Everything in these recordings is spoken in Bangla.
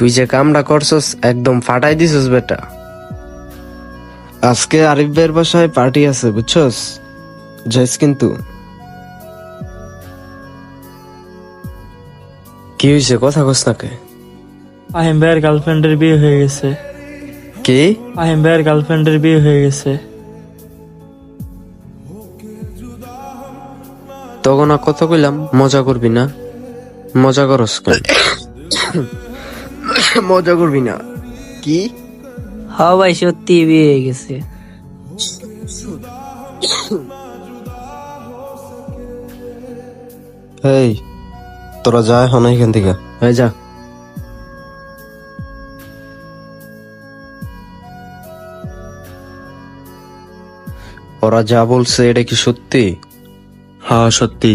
তুই যে কামটা করছস একদম ফাটাই দিছস বেটা। আজকে আরিফ ভাইয়ের বাসায় পার্টি আছে বুঝছস, যাইস কিন্তু। কি হয়েছে কথা কস না কে? ফাহিম ভাইয়ের গার্লফ্রেন্ডের বিয়ে হয়ে গেছে। কি? ফাহিম ভাইয়ের গার্লফ্রেন্ডের বিয়ে হয়ে গেছে। তখন আর কথা কইলাম মজা করবি না, মজা করস কেন? মজা করবি না কি? হ্যাঁ ভাই, সত্যি বিয়ে হয়ে গেছে। এই তোরা যা এখন এখান থেকে, এই যা। ওরা যা বলছে এটা কি সত্যি? হ্যাঁ সত্যি,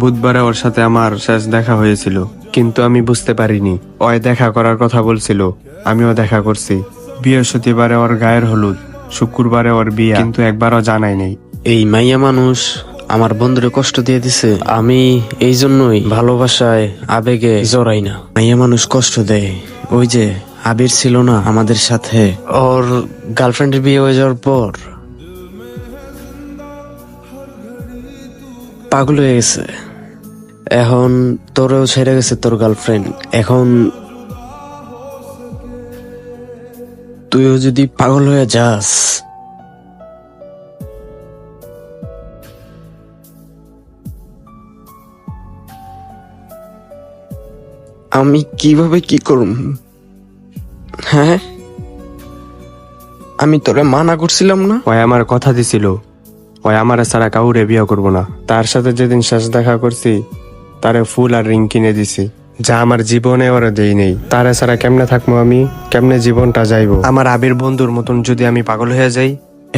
বুধবারে ওর সাথে আমার শেষ দেখা হয়েছিল, কিন্তু আমি বুঝতে পারিনি ওই দেখা করার কথা বলছিল। আমিও দেখা করছি। বৃহস্পতিবারে ওর গায়ের হলুদ, শুক্রবারে ওর বিয়ে, কিন্তু একবারও জানাই নাই। এই মাইয়া মানুষ আমার বন্ধুরে কষ্ট দিয়ে দিছে। আমি এই জন্যই ভালোবাসায় আবেগে জড়াই না। মাইয়া মানুষ কষ্ট দেয়। ওই যে আবির ছিল না আমাদের সাথে, ওর গার্লফ্রেন্ডের বিয়ে হয়ে যাওয়ার পর পাগল হয়ে গেছে। এখন তোরেও ছেড়ে গেছে তোর গার্লফ্রেন্ড। এখন তুইও যদি পাগল হয়ে যাস, আমি কিভাবে কি করুম? হ্যাঁ, আমি তোরে মানা করছিলাম না? ওই আমার কথা দিছিল ওই আমার ছাড়া কাউরে বিয়ে করবো না। তার সাথে যেদিন শেষ দেখা করছি তারে ফুল আর রিং কিনে দিছি, যা আমার জীবনে ওরা দেই নেই। তারে ছাড়া কেমনে থাকবো আমি, কেমনে জীবনটা যাইবো? আমার আবির বন্ধুর মতন যদি আমি পাগল হয়ে যাই।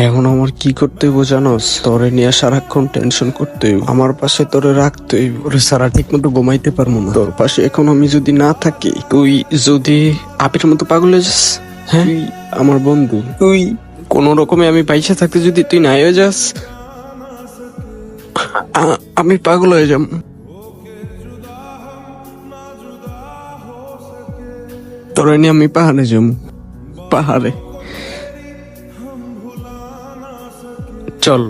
এখন আমার কি করতে হইব জানোস? তোরে নিয়ে সারাক্ষণ টেনশন করতে হইব, আমার পাশে তোরে রাখতে হইব। ওরে সারা ঠিক মতো ঘুমাইতে পারবো না তোর পাশে। এখন আমি যদি না থাকি, তুই যদি আপির মতো পাগল হয়ে যাস, হ্যাঁ তুই আমার বন্ধু, তুই কোন রকমে আমি পয়সা থাকতে যদি তুই না হয়ে যাস, আমি পাগল হয়ে যাব। তোরে নিয়ে আমি পাহাড়ে যাব, পাহাড়ে। চল।